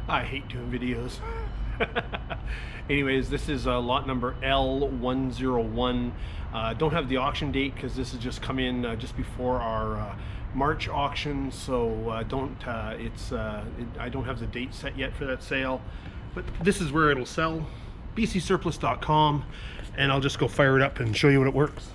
I hate doing videos. Anyways, this is lot number L101. Don't have the auction date because this has just come in just before our March auction, so I don't have the date set yet for that sale. But this is where it'll sell, bcsurplus.com, and I'll just go fire it up and show you what it works.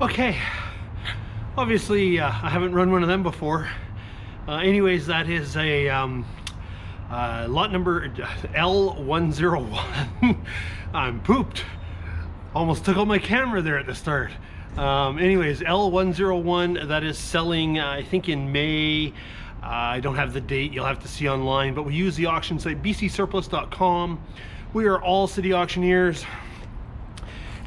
Okay, obviously I haven't run one of them before. Anyways, that is a lot number L101. I'm pooped. Almost took out my camera there at the start. Anyways, L101, that is selling I think in May. I don't have the date, you'll have to see online, but we use the auction site bcsurplus.com. We are all city auctioneers.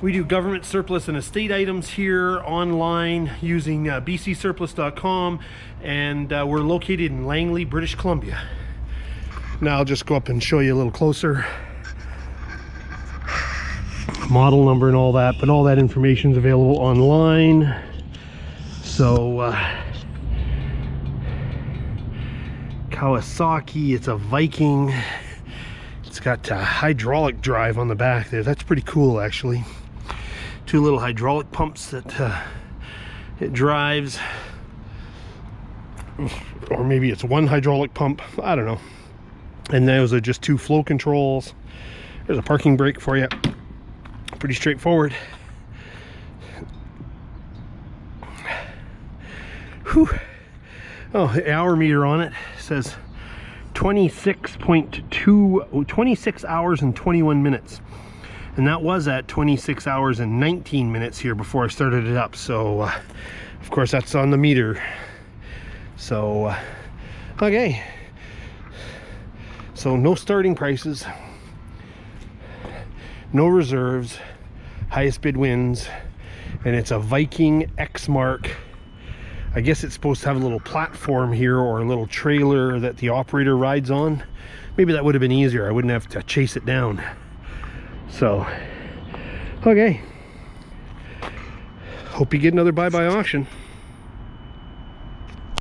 We do government surplus and estate items here online using bcsurplus.com, and we're located in Langley, British Columbia. Now I'll just go up and show you a little closer. Model number and all that, but all that information is available online. So Kawasaki, it's a Viking. It's got a hydraulic drive on the back there. That's pretty cool, actually. Two little hydraulic pumps that it drives, or maybe it's one hydraulic pump, I don't know. And those are just two flow controls. There's a parking brake for you. Pretty straightforward. Whew. Oh, the hour meter on it says 26 hours and 21 minutes. And that was at 26 hours and 19 minutes here before I started it up. So, of course, that's on the meter. So, okay. So, no starting prices. No reserves. Highest bid wins. And it's a Viking Exmark. I guess it's supposed to have a little platform here or a little trailer that the operator rides on. Maybe that would have been easier. I wouldn't have to chase it down. So, okay. Hope you get another buy-by auction.